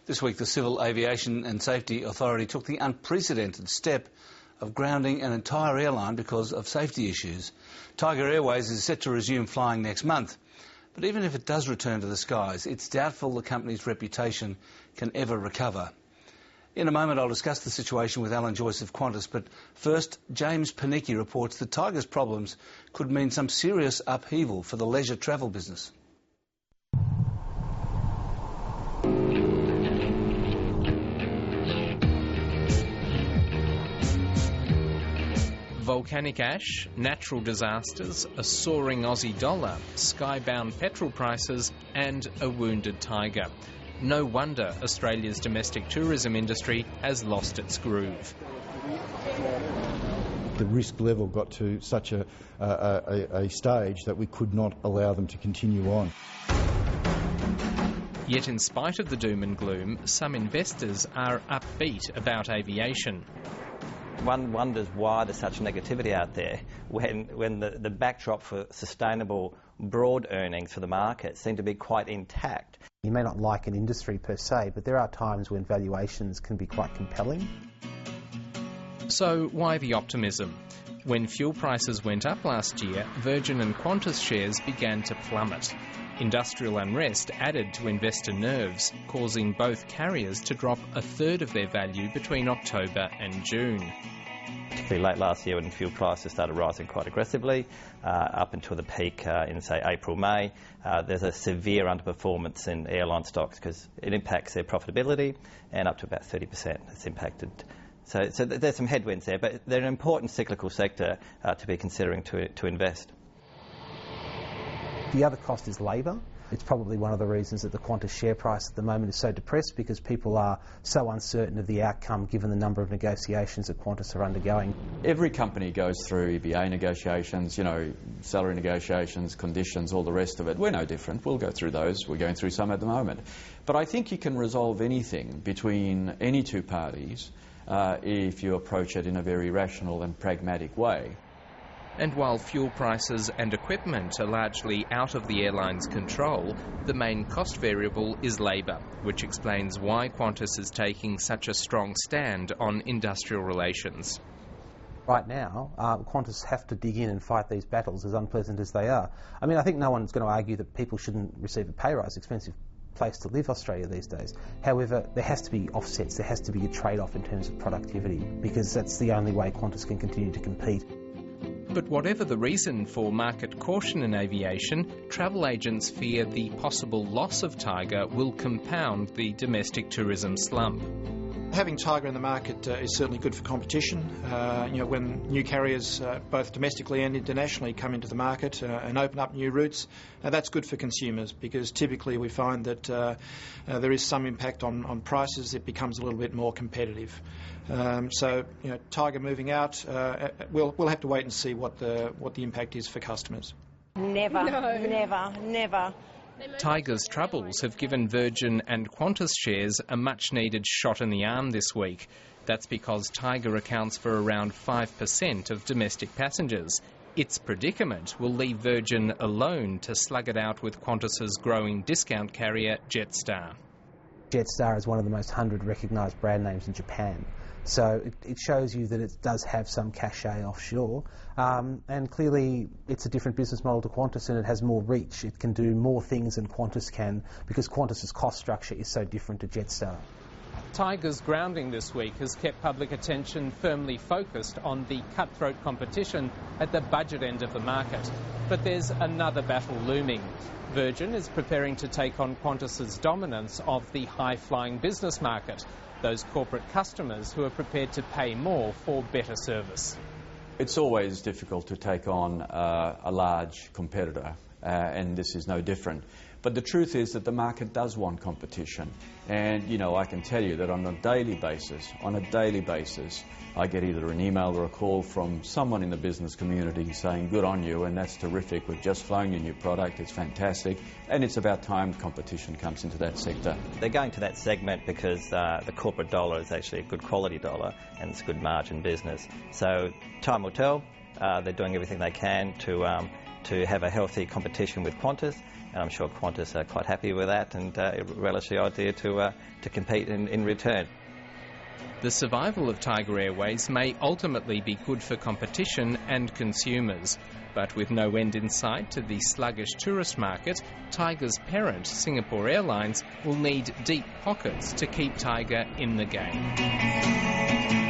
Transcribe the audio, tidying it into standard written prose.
This week, the Civil Aviation and Safety Authority took the unprecedented step of grounding an entire airline because of safety issues. Tiger Airways is set to resume flying next month. But even if it does return to the skies, it's doubtful the company's reputation can ever recover. In a moment, I'll discuss the situation with Alan Joyce of Qantas, but first, James Panicki reports that Tiger's problems could mean some serious upheaval for the leisure travel business. Volcanic ash, natural disasters, a soaring Aussie dollar, skybound petrol prices and a wounded tiger. No wonder Australia's domestic tourism industry has lost its groove. The risk level got to such a stage that we could not allow them to continue on. Yet in spite of the doom and gloom, some investors are upbeat about aviation. One wonders why there's such negativity out there when the backdrop for sustainable broad earnings for the market seem to be quite intact. You may not like an industry per se, but there are times when valuations can be quite compelling. So why the optimism? When fuel prices went up last year, Virgin and Qantas shares began to plummet. Industrial unrest added to investor nerves, causing both carriers to drop a third of their value between October and June. Particularly late last year when fuel prices started rising quite aggressively, up until the peak in, say, April, May, there's a severe underperformance in airline stocks because it impacts their profitability, and up to about 30% it's impacted. So there's some headwinds there, but they're an important cyclical sector to be considering to invest. The other cost is labour. It's probably one of the reasons that the Qantas share price at the moment is so depressed, because people are so uncertain of the outcome given the number of negotiations that Qantas are undergoing. Every company goes through EBA negotiations, salary negotiations, conditions, all the rest of it. We're no different. We'll go through those. We're going through some at the moment. But I think you can resolve anything between any two parties if you approach it in a very rational and pragmatic way. And while fuel prices and equipment are largely out of the airline's control, the main cost variable is labour, which explains why Qantas is taking such a strong stand on industrial relations. Right now, Qantas have to dig in and fight these battles, as unpleasant as they are. I mean, I think no one's going to argue that people shouldn't receive a pay rise. Expensive place to live, Australia, these days. However, there has to be offsets. There has to be a trade-off in terms of productivity, because that's the only way Qantas can continue to compete. But whatever the reason for market caution in aviation, travel agents fear the possible loss of Tiger will compound the domestic tourism slump. Having Tiger in the market is certainly good for competition. When new carriers, both domestically and internationally, come into the market and open up new routes, that's good for consumers, because typically we find that there is some impact on prices. It becomes a little bit more competitive. Tiger moving out, we'll have to wait and see what the impact is for customers. Never. Tiger's troubles have given Virgin and Qantas shares a much-needed shot in the arm this week. That's because Tiger accounts for around 5% of domestic passengers. Its predicament will leave Virgin alone to slug it out with Qantas's growing discount carrier, Jetstar. Jetstar is one of the most 100 recognised brand names in Japan. So it shows you that it does have some cachet offshore, and clearly it's a different business model to Qantas, and it has more reach. It can do more things than Qantas can, because Qantas's cost structure is so different to Jetstar. Tiger's grounding this week has kept public attention firmly focused on the cutthroat competition at the budget end of the market. But there's another battle looming. Virgin is preparing to take on Qantas's dominance of the high-flying business market, those corporate customers who are prepared to pay more for better service. It's always difficult to take on a large competitor, and this is no different. But the truth is that the market does want competition. And, I can tell you that on a daily basis, I get either an email or a call from someone in the business community saying, good on you, and that's terrific, we've just flown your new product, it's fantastic, and it's about time competition comes into that sector. They're going to that segment because the corporate dollar is actually a good quality dollar, and it's a good margin business. So time will tell. They're doing everything they can to have a healthy competition with Qantas, and I'm sure Qantas are quite happy with that and relish the idea to compete in return. The survival of Tiger Airways may ultimately be good for competition and consumers, but with no end in sight to the sluggish tourist market, Tiger's parent, Singapore Airlines, will need deep pockets to keep Tiger in the game.